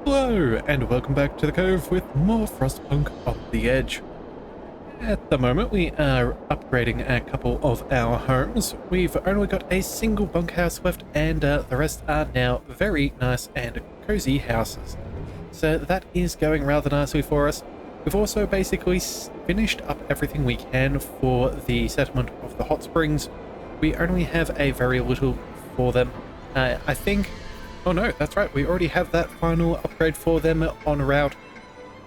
Hello, and welcome back to the Cove with more Frostpunk on the Edge. At the moment, we are upgrading a couple of our homes. We've only got a single bunkhouse left, and the rest are now very nice and cozy houses. So that is going rather nicely for us. We've also basically finished up everything we can for the settlement of the hot springs. We only have a very little for them. I think... Oh no, that's right, we already have that final upgrade for them en route.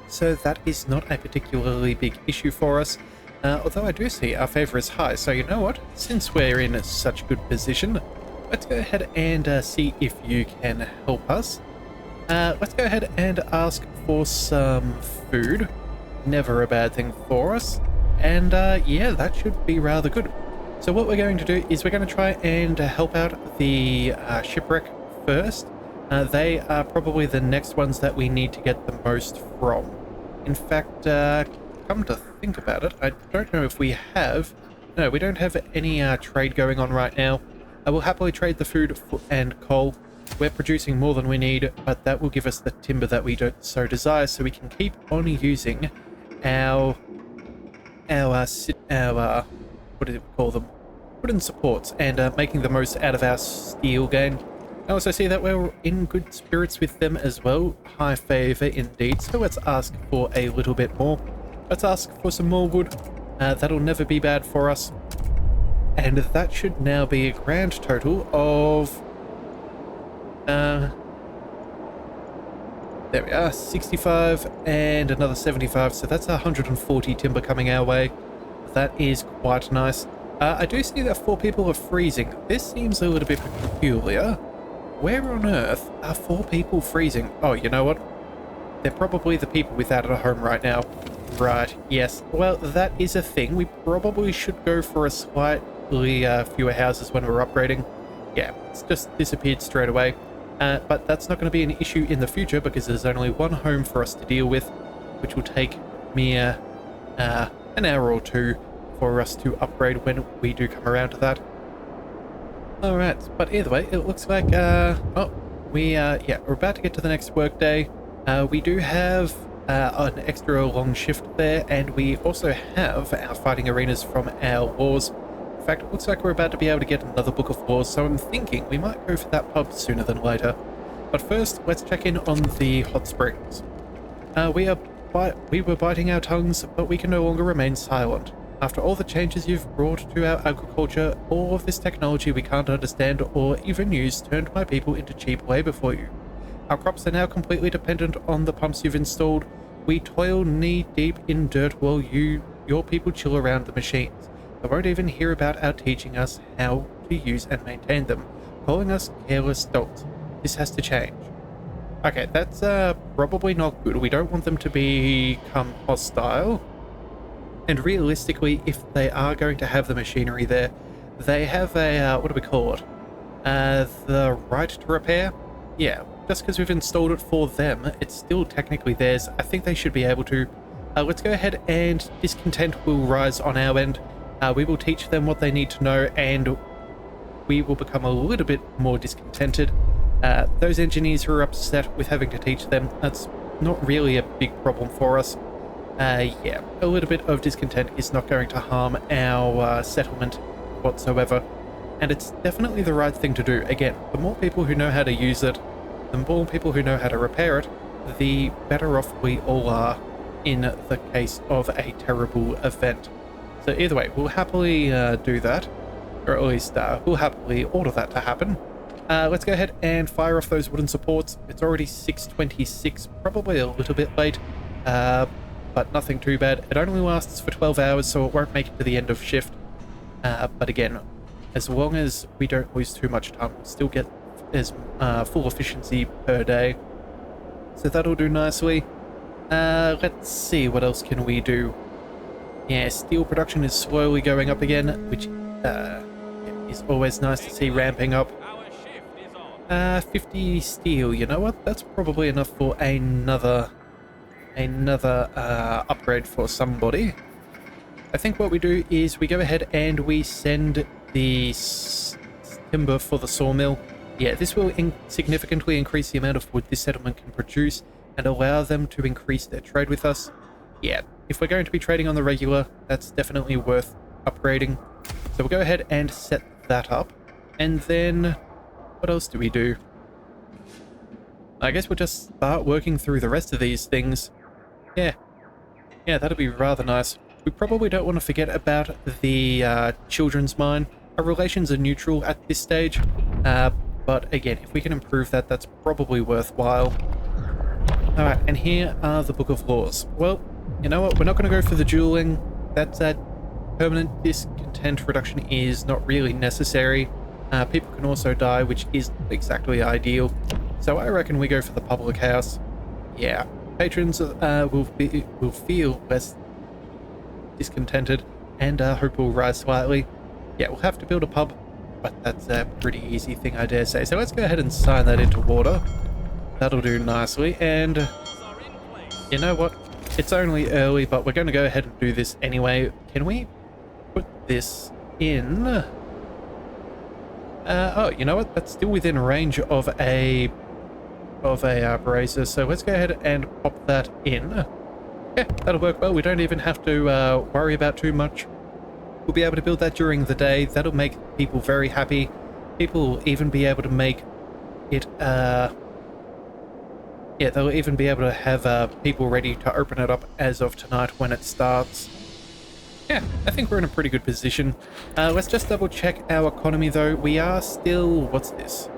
So that is not a particularly big issue for us. Although I do see our favour is high, so you know what? Since we're in such good position, let's go ahead and see if you can help us. Let's go ahead and ask for some food. Never a bad thing for us. And yeah, that should be rather good. So what we're going to do is we're going to try and help out the shipwreck first. They are probably the next ones that we need to get the most from. In fact, come to think about it, I don't know if we have... No, we don't have any trade going on right now. I will happily trade the food and coal. We're producing more than we need, but that will give us the timber that we don't so desire, so we can keep on using our what do we call them? Wooden supports, and making the most out of our steel gain. I also see that we're in good spirits with them as well. High favour indeed, so let's ask for a little bit more. Let's ask for some more wood. That'll never be bad for us. And that should now be a grand total of... there we are, 65 and another 75, so that's 140 timber coming our way. That is quite nice. I do see that 4 people are freezing. This seems a little bit peculiar. Where on earth are 4 people freezing? Oh, you know what? They're probably the people without a home right now. Right, yes. Well, that is a thing. We probably should go for a slightly fewer houses when we're upgrading. Yeah, it's just disappeared straight away. But that's not going to be an issue in the future because there's only one home for us to deal with, which will take mere an hour or 2 for us to upgrade when we do come around to that. Alright, but either way, it looks like, we're about to get to the next work day. We do have an extra long shift there, and we also have our fighting arenas from our wars. In fact, it looks like we're about to be able to get another book of wars, so I'm thinking we might go for that pub sooner than later. But first, let's check in on the hot springs. We were biting our tongues, but we can no longer remain silent. After all the changes you've brought to our agriculture, all of this technology we can't understand or even use turned my people into cheap labor for you. Our crops are now completely dependent on the pumps you've installed. We toil knee-deep in dirt while your people chill around the machines. They won't even hear about our teaching us how to use and maintain them, calling us careless dogs. This has to change. Okay, that's probably not good. We don't want them to become hostile. And realistically, if they are going to have the machinery there, they have a, what do we call it? The right to repair? Yeah, just because we've installed it for them, it's still technically theirs. I think they should be able to. Let's go ahead and discontent will rise on our end. We will teach them what they need to know, and we will become a little bit more discontented. Those engineers who are upset with having to teach them, that's not really a big problem for us. Yeah, a little bit of discontent is not going to harm our settlement whatsoever, and it's definitely the right thing to do. Again, the more people who know how to use it, the more people who know how to repair it, the better off we all are in the case of a terrible event. So either way, we'll happily do that, or at least we'll happily order that to happen. Let's go ahead and fire off those wooden supports. It's already 6:26, probably a little bit late. But nothing too bad. It only lasts for 12 hours, so it won't make it to the end of shift. But again, as long as we don't lose too much time, we'll still get as full efficiency per day. So that'll do nicely. Let's see, what else can we do? Yeah, steel production is slowly going up again, which is always nice to see ramping up. 50 steel, you know what? That's probably enough for another upgrade for somebody. I think what we do is we go ahead and we send the timber for the sawmill Yeah, this will significantly increase the amount of wood this settlement can produce and allow them to increase their trade with us. Yeah, if we're going to be trading on the regular, that's definitely worth upgrading. So we'll go ahead and set that up. And then, what else do we do? I guess we'll just start working through the rest of these things. Yeah, that'll be rather nice. We probably don't want to forget about the children's mine. Our relations are neutral at this stage, but again, if we can improve that, that's probably worthwhile. Alright, and here are the Book of Laws. Well, you know what, we're not going to go for the dueling. That's that permanent discontent reduction is not really necessary. People can also die, which is exactly ideal. So I reckon we go for the public house. Yeah, patrons will feel less discontented, and hope will rise slightly. Yeah, we'll have to build a pub, but that's a pretty easy thing, I dare say. So let's go ahead and sign that into water. That'll do nicely. And you know what? It's only early, but we're going to go ahead and do this anyway. Can we put this in? Oh, you know what? That's still within range of a brazier. So let's go ahead and pop that in. Yeah, that'll work well. We don't even have to worry about too much. We'll be able to build that during the day. That'll make people very happy. People will even be able to make it, yeah, they'll even be able to have people ready to open it up as of tonight when it starts. Yeah, I think we're in a pretty good position. Let's just double check our economy though. We are still, what's this?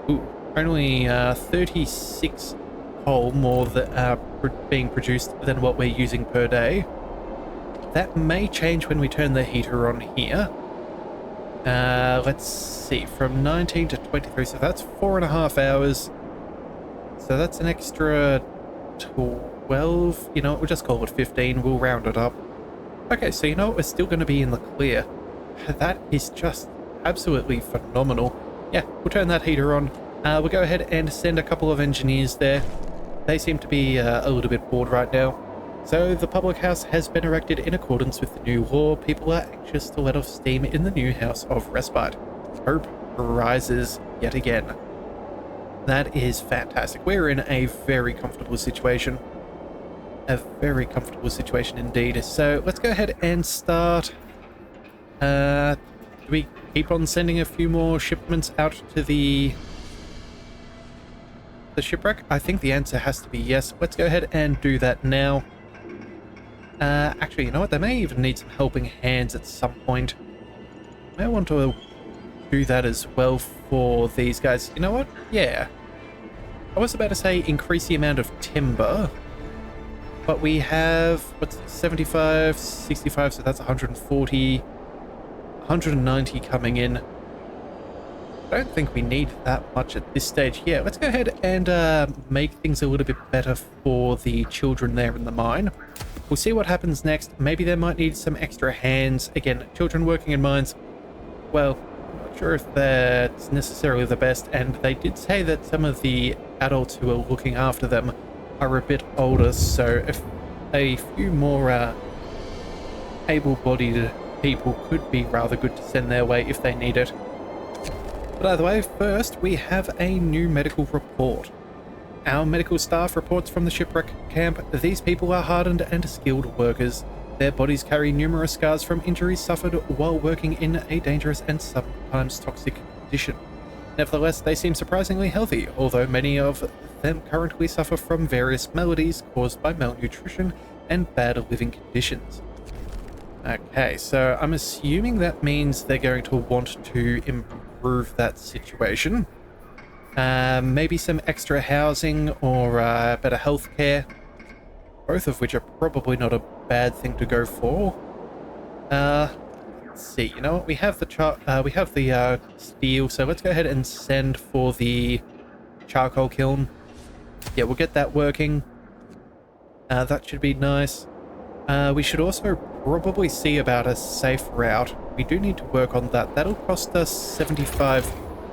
Ooh, only 36 coal more that being produced than what we're using per day. That may change when we turn the heater on here. Let's see, from 19 to 23, so that's 4.5 hours. So that's an extra 12, you know, we'll just call it 15, we'll round it up. Okay, so you know what, we're still going to be in the clear. That is just absolutely phenomenal. Yeah, we'll turn that heater on. We'll go ahead and send a couple of engineers there. They seem to be a little bit bored right now. So the public house has been erected in accordance with the new law. People are anxious to let off steam in the new house of respite. Hope rises yet again. That is fantastic. We're in a very comfortable situation. A very comfortable situation indeed. So let's go ahead and start. Do we keep on sending a few more shipments out to the shipwreck? I think the answer has to be yes. Let's go ahead and do that now. Actually, you know what? They may even need some helping hands at some point. I may want to do that as well for these guys. You know what? Yeah. I was about to say increase the amount of timber, but we have, what's this, 75, 65, so that's 140, 190 coming in. I don't think we need that much at this stage. Yeah, let's go ahead and make things a little bit better for the children there in the mine. We'll see what happens next. Maybe they might need some extra hands. Again, children working in mines, well, I'm not sure if that's necessarily the best, and they did say that some of the adults who are looking after them are a bit older, so if a few more able-bodied people could be rather good to send their way if they need it. But either way, first we have a new medical report. Our medical staff reports from the shipwreck camp. These people are hardened and skilled workers. Their bodies carry numerous scars from injuries suffered while working in a dangerous and sometimes toxic condition. Nevertheless, they seem surprisingly healthy, although many of them currently suffer from various maladies caused by malnutrition and bad living conditions. Okay, so I'm assuming that means they're going to want to improve that situation. Maybe some extra housing or better healthcare, both of which are probably not a bad thing to go for. Let's see. You know what? We have the steel, so let's go ahead and send for the charcoal kiln. Yeah, we'll get that working. That should be nice. We should also probably see about a safe route. We do need to work on that. That'll cost us 75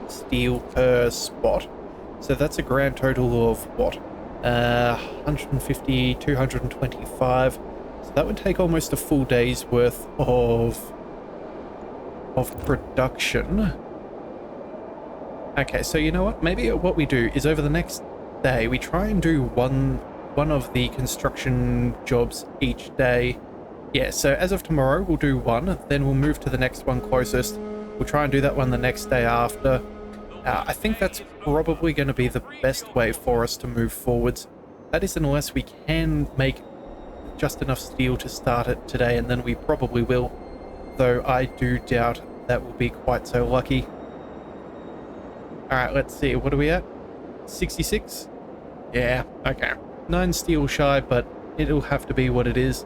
steel per spot. So that's a grand total of what? 150, 225. So that would take almost a full day's worth of production. Okay, so you know what? Maybe what we do is over the next day, we try and do one of the construction jobs each day. Yeah, so as of tomorrow, we'll do one, then we'll move to the next one closest. We'll try and do that one the next day after. I think that's probably going to be the best way for us to move forwards. That is, unless we can make just enough steel to start it today, and then we probably will. Though I do doubt that will be quite so lucky. Alright, let's see. What are we at? 66? Yeah, okay. 9 steel shy, but it'll have to be what it is.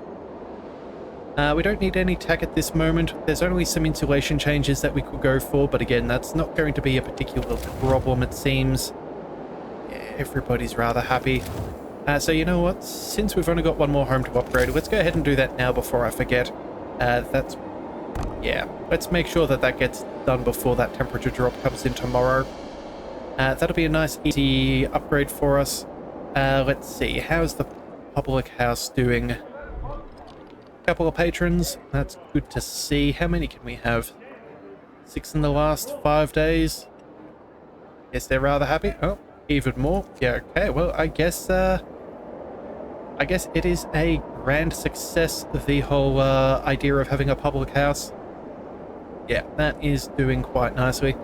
We don't need any tack at this moment. There's only some insulation changes that we could go for, but again, that's not going to be a particular problem, it seems. Yeah, everybody's rather happy. So you know what? Since we've only got one more home to upgrade, let's go ahead and do that now before I forget. Yeah, let's make sure that that gets done before that temperature drop comes in tomorrow. That'll be a nice, easy upgrade for us. Let's see, how's the public house doing? Couple of patrons, that's good to see. How many can we have? 6 in the last 5 days. Yes, they're rather happy. Oh, even more. Yeah, okay, well, I guess it is a grand success, the whole idea of having a public house. Yeah, that is doing quite nicely.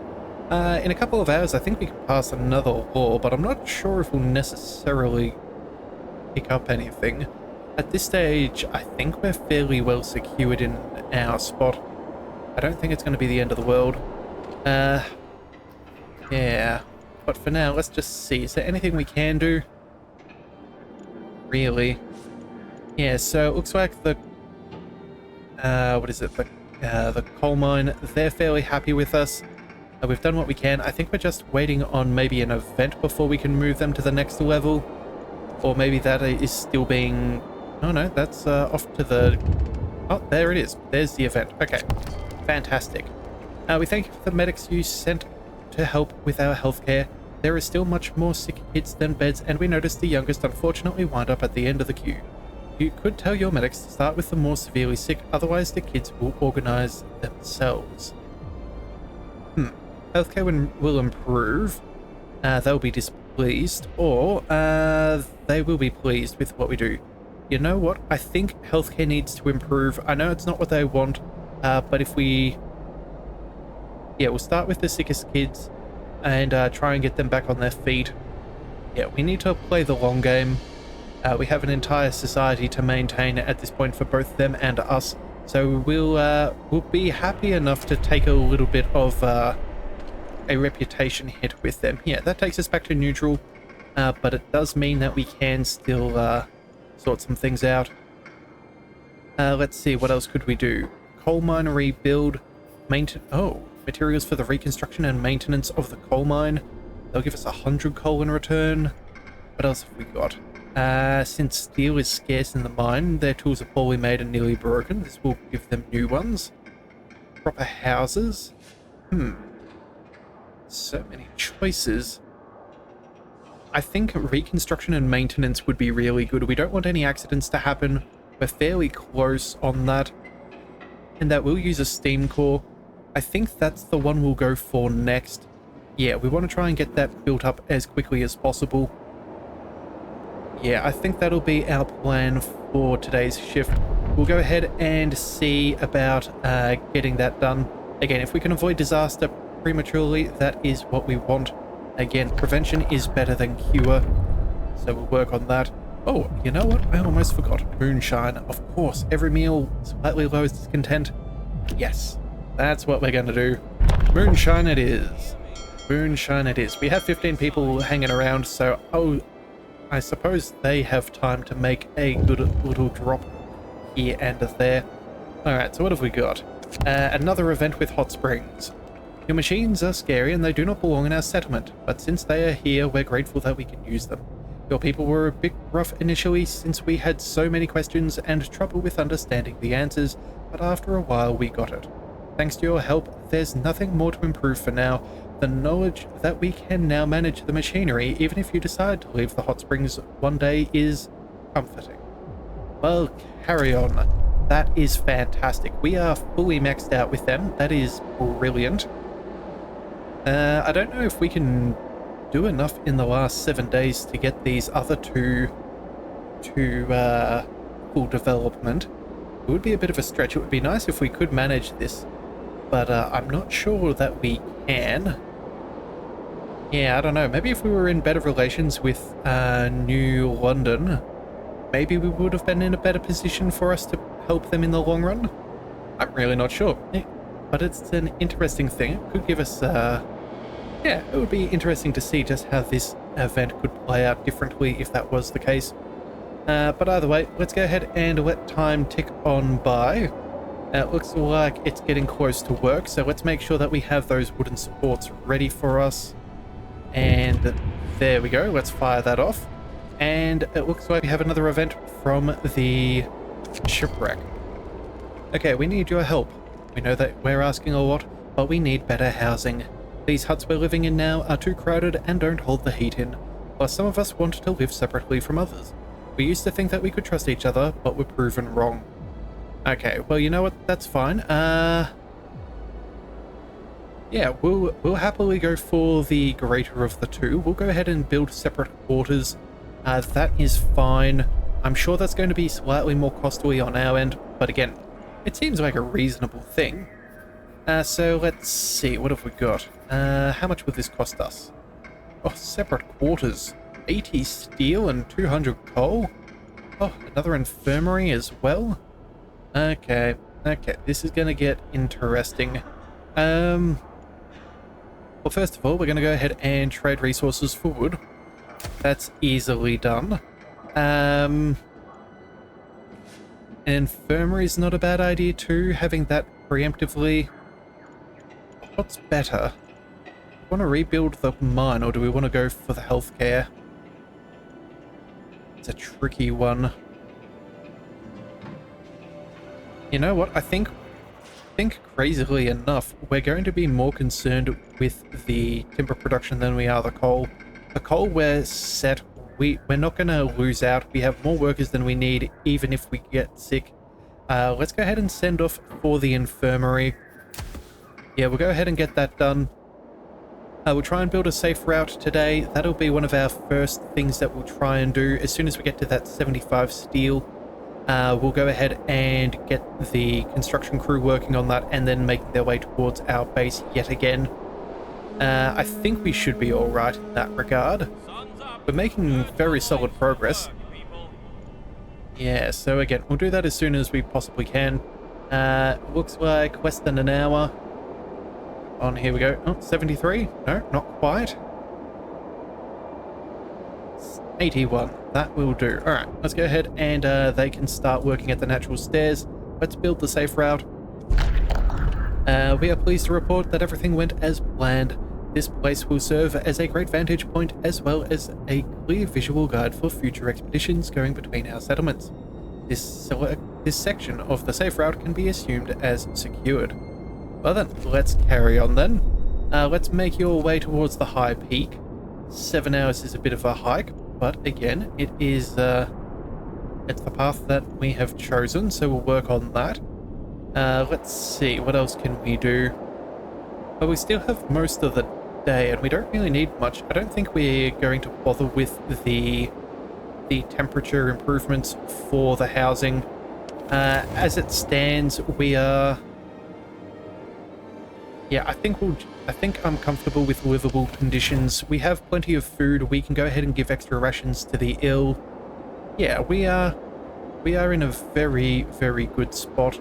In a couple of hours, I think we can pass another law, but I'm not sure if we'll necessarily pick up anything. At this stage, I think we're fairly well secured in our spot. I don't think it's going to be the end of the world. Yeah. But for now, let's just see. Is there anything we can do? Really? Yeah, so it looks like the... what is it? The coal mine, they're fairly happy with us. We've done what we can. I think we're just waiting on maybe an event before we can move them to the next level. Or maybe that is still being... Oh no, that's off to the... Oh, there it is. There's the event. Okay, fantastic. We thank you for the medics you sent to help with our healthcare. There is still much more sick kids than beds, and we noticed the youngest unfortunately wind up at the end of the queue. You could tell your medics to start with the more severely sick, otherwise the kids will organize themselves. Healthcare will improve. They'll be displeased, or they will be pleased with what we do. You know what? I think healthcare needs to improve. I know it's not what they want, but if we... Yeah, we'll start with the sickest kids and try and get them back on their feet. Yeah, we need to play the long game. We have an entire society to maintain at this point for both them and us, so we'll be happy enough to take a little bit of a reputation hit with them. Yeah, that takes us back to neutral, but it does mean that we can still sort some things out. Let's see, what else could we do? Coal mine rebuild, materials for the reconstruction and maintenance of the coal mine. They'll give us 100 coal in return. What else have we got? Since steel is scarce in the mine, their tools are poorly made and nearly broken. This will give them new ones. Proper houses. So many choices. I think reconstruction and maintenance would be really good. We don't want any accidents to happen. We're fairly close on that. And that will use a steam core. I think that's the one we'll go for next. Yeah, we want to try and get that built up as quickly as possible. Yeah, I think that'll be our plan for today's shift. We'll go ahead and see about getting that done. Again, if we can avoid disaster prematurely, that is what we want. Again, prevention is better than cure, so we'll work on that. Oh, you know what? I almost forgot. Moonshine. Of course, every meal slightly lowers discontent. Yes, that's what we're going to do. Moonshine it is. Moonshine it is. We have 15 people hanging around, so I suppose they have time to make a good little drop here and there. Alright, so what have we got? Another event with hot springs. Your machines are scary and they do not belong in our settlement, but since they are here, we're grateful that we can use them. Your people were a bit rough initially since we had so many questions and trouble with understanding the answers, but after a while we got it. Thanks to your help, there's nothing more to improve for now. The knowledge that we can now manage the machinery, even if you decide to leave the hot springs one day, is comforting. Well, carry on. That is fantastic. We are fully maxed out with them. That is brilliant. I don't know if we can do enough in the last 7 days to get these other two to full development. It would be a bit of a stretch. It would be nice if we could manage this, but I'm not sure that we can. Yeah, I don't know. Maybe if we were in better relations with New London, maybe we would have been in a better position for us to help them in the long run. I'm really not sure. Yeah, but it's an interesting thing. It could give us, yeah, it would be interesting to see just how this event could play out differently if that was the case. But either way, let's go ahead and let time tick on by. It looks like it's getting close to work, so let's make sure that we have those wooden supports ready for us. And there we go, let's fire that off. And it looks like we have another event from the shipwreck. Okay, we need your help. We know that we're asking a lot, but we need better housing. These huts we're living in now are too crowded and don't hold the heat in. Plus, some of us want to live separately from others. We used to think that we could trust each other, but we're proven wrong. Okay, well, you know what? That's fine. Yeah, we'll happily go for the greater of the two. We'll go ahead and build separate quarters. That is fine. I'm sure that's going to be slightly more costly on our end, but again, it seems like a reasonable thing. So let's see, what have we got? How much would this cost us? Oh, separate quarters. 80 steel and 200 coal? Oh, another infirmary as well? Okay, this is going to get interesting. Well, first of all, we're going to go ahead and trade resources for wood. That's easily done. An infirmary is not a bad idea too, having that preemptively. What's better? Do we want to rebuild the mine, or do we want to go for the healthcare? It's a tricky one. You know what? I think crazily enough, we're going to be more concerned with the timber production than we are the coal. The coal we're set. We're not going to lose out. We have more workers than we need, even if we get sick. Let's go ahead and send off for the infirmary. Yeah, we'll go ahead and get that done. We'll try and build a safe route today. That'll be one of our first things that we'll try and do. As soon as we get to that 75 steel, we'll go ahead and get the construction crew working on that and then making their way towards our base yet again. I think we should be alright in that regard. We're making very solid progress. Yeah, so again, we'll do that as soon as we possibly can. Looks like less than an hour. On, here we go. Oh, 73? No, not quite. 81. That will do. Alright, let's go ahead and they can start working at the natural stairs. Let's build the safe route. We are pleased to report that everything went as planned. This place will serve as a great vantage point as well as a clear visual guide for future expeditions going between our settlements. This section of the safe route can be assumed as secured. Well then, let's carry on then. Let's make your way towards the high peak. 7 hours is a bit of a hike, but again, it is it's the path that we have chosen, so we'll work on that. Let's see, what else can we do? Well, we still have most of the day, and we don't really need much. I don't think we're going to bother with the temperature improvements for the housing. As it stands, we are... Yeah, I think I'm comfortable with livable conditions. We have plenty of food. We can go ahead and give extra rations to the ill. Yeah, we are in a very, very good spot.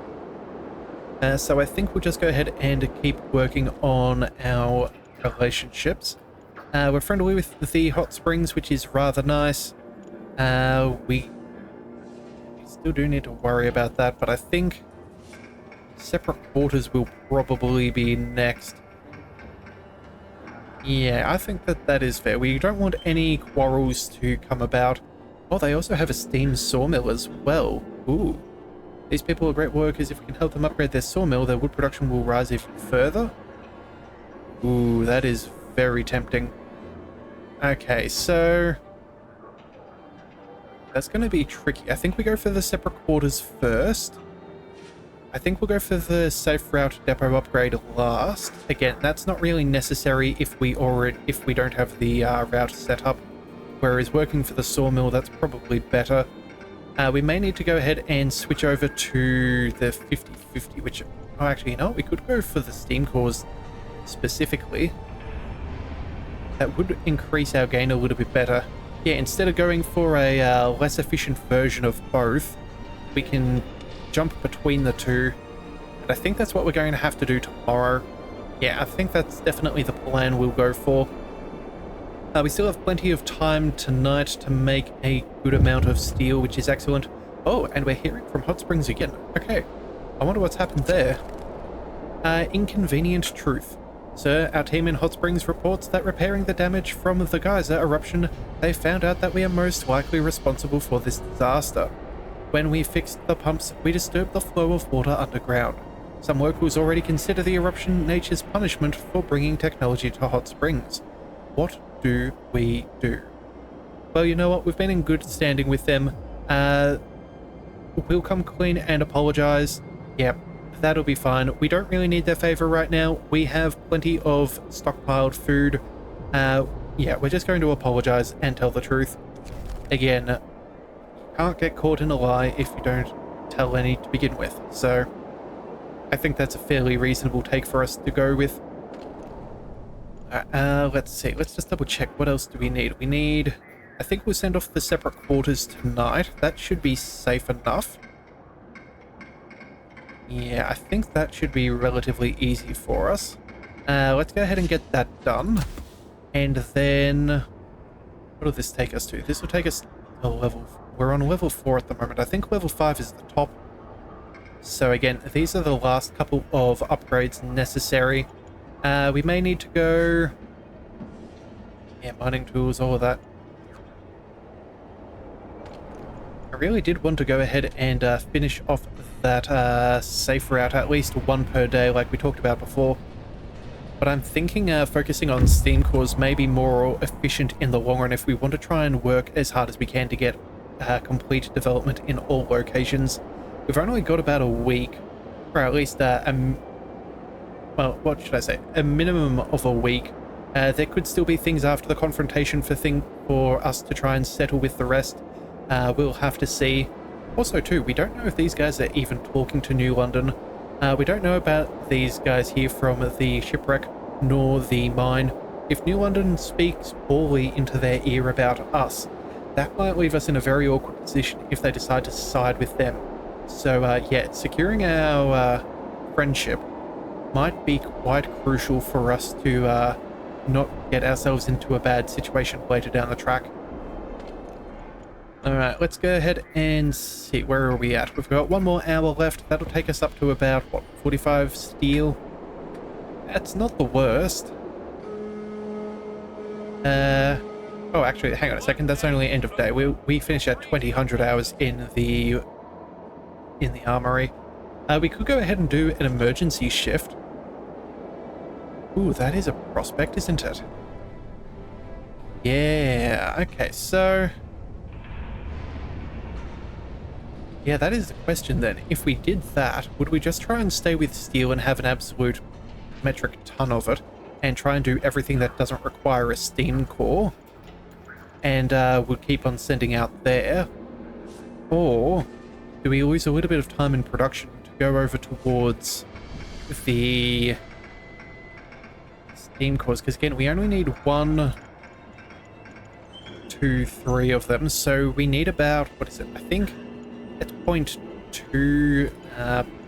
So I think we'll just go ahead and keep working on our relationships. We're friendly with the hot springs, which is rather nice. We still do need to worry about that, but I think separate quarters will probably be next. Yeah, I think that is fair. We don't want any quarrels to come about. Oh, they also have a steam sawmill as well. Ooh. These people are great workers. If we can help them upgrade their sawmill, their wood production will rise even further. Ooh, that is very tempting. Okay, so... that's going to be tricky. I think we go for the separate quarters first. I think we'll go for the safe route depot upgrade last. Again, that's not really necessary if we don't have the route set up. Whereas working for the sawmill, that's probably better. We may need to go ahead and switch over to the 50/50, which, oh, actually, you know what? We could go for the steam cores specifically. That would increase our gain a little bit better. Yeah, instead of going for a less efficient version of both, we can jump between the two. And I think that's what we're going to have to do tomorrow. Yeah, I think that's definitely the plan we'll go for. We still have plenty of time tonight to make a good amount of steel, which is excellent. Oh, and we're hearing from Hot Springs again. Okay, I wonder what's happened there. Inconvenient truth. Sir, our team in Hot Springs reports that repairing the damage from the geyser eruption, they found out that we are most likely responsible for this disaster. When we fixed the pumps, we disturbed the flow of water underground. Some locals already consider the eruption nature's punishment for bringing technology to Hot Springs. What do we do? Well, you know what? We've been in good standing with them. We'll come clean and apologize. Yep. That'll be fine. We don't really need their favor right now. We have plenty of stockpiled food. Yeah, we're just going to apologize and tell the truth. Again, you can't get caught in a lie if you don't tell any to begin with. So, I think that's a fairly reasonable take for us to go with. Let's see. Let's just double check. What else do we need? We need... I think we'll send off the separate quarters tonight. That should be safe enough. Yeah, I think that should be relatively easy for us. Let's go ahead and get that done. And then... what will this take us to? This will take us to level... we're on level 4 at the moment. I think level 5 is the top. So again, these are the last couple of upgrades necessary. We may need to go... yeah, mining tools, all of that. I really did want to go ahead and finish off that safe route, at least one per day like we talked about before. But I'm thinking focusing on steam cores may be more efficient in the long run if we want to try and work as hard as we can to get complete development in all locations. We've only got about a week, or at least well, what should I say? A minimum of a week. There could still be things after the confrontation for us to try and settle with the rest. We'll have to see. Also, too, we don't know if these guys are even talking to New London. We don't know about these guys here from the shipwreck, nor the mine. If New London speaks poorly into their ear about us, that might leave us in a very awkward position if they decide to side with them. So, yeah, securing our friendship might be quite crucial for us to not get ourselves into a bad situation later down the track. Alright, let's go ahead and see, where are we at? We've got one more hour left. That'll take us up to about, what, 45 steel? That's not the worst. Oh, actually, hang on a second. That's only end of day. We finish at 2000 hours in the armory. We could go ahead and do an emergency shift. Ooh, that is a prospect, isn't it? Yeah, okay, so... yeah, that is the question then. If we did that, would we just try and stay with steel and have an absolute metric ton of it, and try and do everything that doesn't require a steam core, and would keep on sending out there? Or do we lose a little bit of time in production to go over towards the steam cores? Because again, we only need 1, 2, 3 of them, so we need about, what is it, I think it's 0.2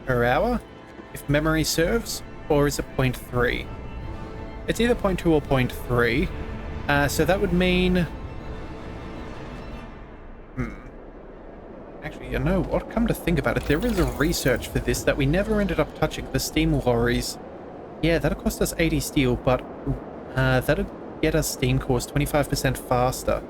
per hour, if memory serves, or is it 0.3? It's either 0.2 or 0.3, so that would mean... actually, you know what? Come to think about it, there is a research for this that we never ended up touching, the steam lorries. Yeah, that'll cost us 80 steel, but that'll get us steam cores 25% faster.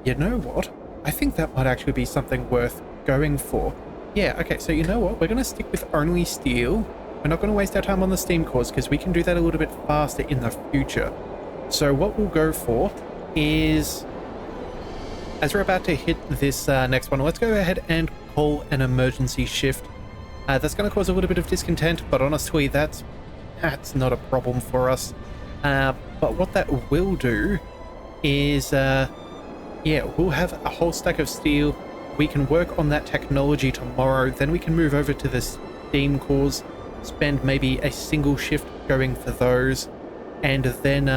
You know what? I think that might actually be something worth going for. Yeah, okay, so you know what? We're going to stick with only steel. We're not going to waste our time on the steam cores because we can do that a little bit faster in the future. So what we'll go for is, as we're about to hit this next one, let's go ahead and call an emergency shift. That's going to cause a little bit of discontent, but honestly, that's not a problem for us. But what that will do is, yeah, we'll have a whole stack of steel. We can work on that technology tomorrow. Then we can move over to the steam cores, spend maybe a single shift going for those. And then,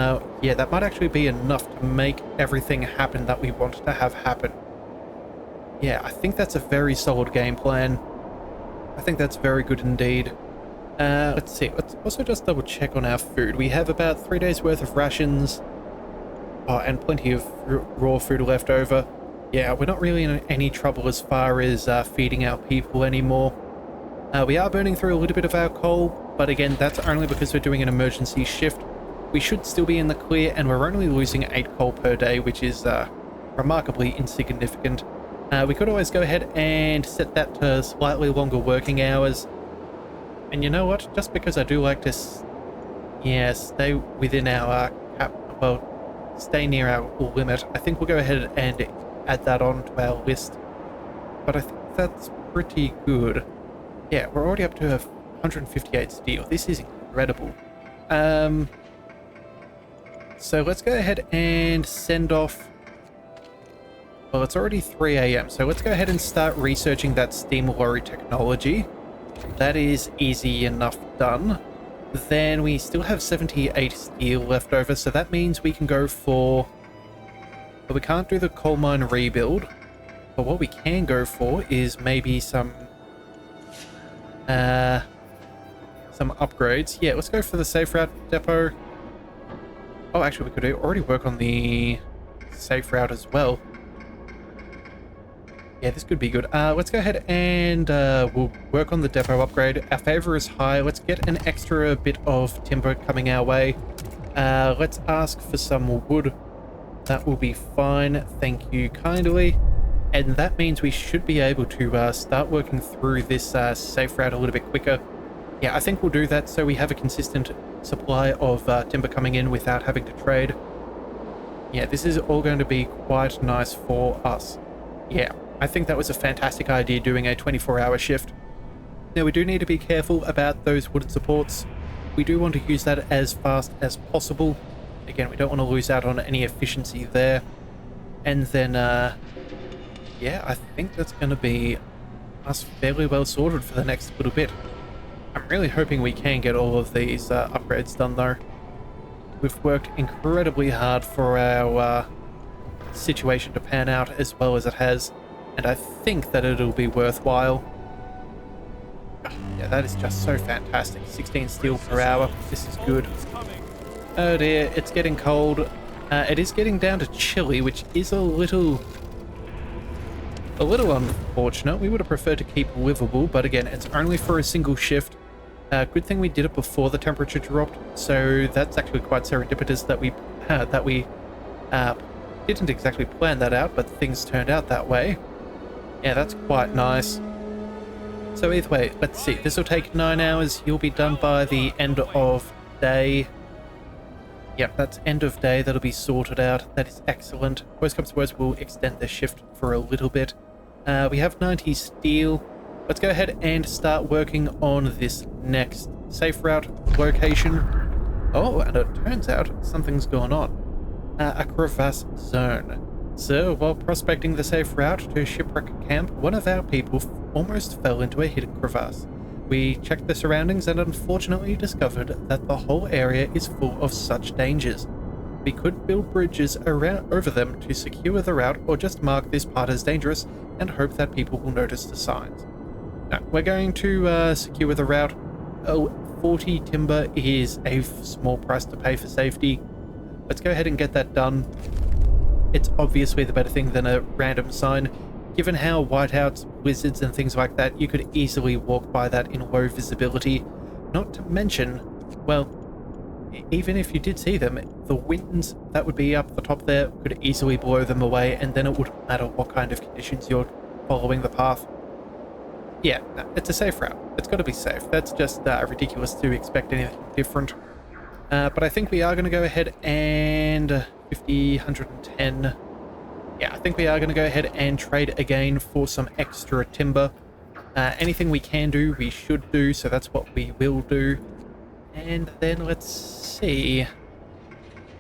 yeah, that might actually be enough to make everything happen that we want to have happen. Yeah, I think that's a very solid game plan. I think that's very good indeed. Let's see. Let's also just double check on our food. We have about 3 days worth of rations. Oh, and plenty of raw food left over. Yeah, we're not really in any trouble as far as feeding our people anymore. We are burning through a little bit of our coal, but again, that's only because we're doing an emergency shift. We should still be in the clear, and we're only losing 8 coal per day, which is remarkably insignificant. We could always go ahead and set that to slightly longer working hours. And you know what? Just because I do like to, stay within our stay near our limit, I think we'll go ahead and add that on to our list. But I think that's pretty good. Yeah, we're already up to 158 steel. This is incredible. So let's go ahead and send off. Well, it's already 3 a.m, so let's go ahead and start researching that steam lorry technology. That is easy enough done. Then we still have 78 steel left over, so that means we can go for... But we can't do the coal mine rebuild. But what we can go for is maybe some upgrades. Yeah, let's go for the safe route depot. Oh, actually, we could already work on the safe route as well. Yeah, this could be good. Let's go ahead and we'll work on the depot upgrade. Our favor is high. Let's get an extra bit of timber coming our way. Let's ask for some wood. That will be fine. Thank you kindly. And that means we should be able to start working through this safe route a little bit quicker. Yeah, I think we'll do that so we have a consistent supply of timber coming in without having to trade. Yeah, this is all going to be quite nice for us. Yeah. I think that was a fantastic idea, doing a 24-hour shift. Now, we do need to be careful about those wooden supports. We do want to use that as fast as possible. Again, we don't want to lose out on any efficiency there. And then, yeah, I think that's going to be us fairly well sorted for the next little bit. I'm really hoping we can get all of these upgrades done, though. We've worked incredibly hard for our situation to pan out as well as it has. And I think that it'll be worthwhile. Yeah, that is just so fantastic. 16 steel per hour. This is good. Oh dear, it's getting cold. It is getting down to chilly, which is a little unfortunate. We would have preferred to keep livable, but again, it's only for a single shift. Good thing we did it before the temperature dropped, so that's actually quite serendipitous that we didn't exactly plan that out, but things turned out that way. Yeah, that's quite nice. So either way, let's see. This will take 9 hours. You'll be done by the end of day. Yep, that's end of day. That'll be sorted out. That is excellent. Worst comes to worst, we'll extend the shift for a little bit. We have 90 steel. Let's go ahead and start working on this next safe route location. Oh, and it turns out something's going on. A crevasse zone. So, while prospecting the safe route to Shipwreck Camp, one of our people almost fell into a hidden crevasse. We checked the surroundings and unfortunately discovered that the whole area is full of such dangers. We could build bridges over them to secure the route, or just mark this part as dangerous and hope that people will notice the signs. No, we're going to secure the route. Oh, 40 timber is a small price to pay for safety. Let's go ahead and get that done. It's obviously the better thing than a random sign. Given how whiteouts, blizzards and things like that, you could easily walk by that in low visibility. Not to mention, well, even if you did see them, the winds that would be up the top there could easily blow them away, and then it wouldn't matter what kind of conditions you're following the path. Yeah, no, it's a safe route. It's got to be safe. That's just ridiculous to expect anything different. But I think we are going to go ahead and 50, 110. Yeah, I think we are going to go ahead and trade again for some extra timber. Anything we can do, we should do, so that's what we will do. And then let's see.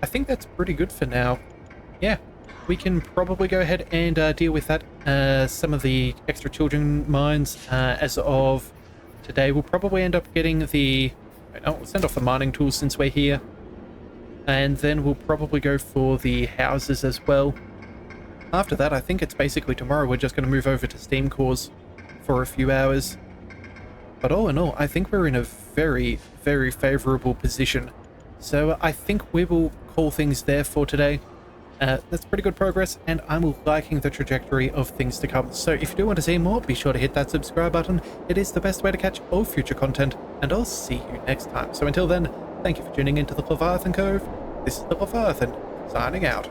I think that's pretty good for now. Yeah, we can probably go ahead and deal with that. Some of the extra children mines as of today. We'll probably end up getting the... we'll send off the mining tools since we're here. And then we'll probably go for the houses as well. After that, I think it's basically tomorrow we're just going to move over to Steam Cores for a few hours. But all in all, I think we're in a very, very favourable position. So I think we will call things there for today. That's pretty good progress, and I'm liking the trajectory of things to come. So if you do want to see more, be sure to hit that subscribe button. It is the best way to catch all future content, and I'll see you next time. So until then, thank you for tuning into the Leviathan Cove. This is the Leviathan, signing out.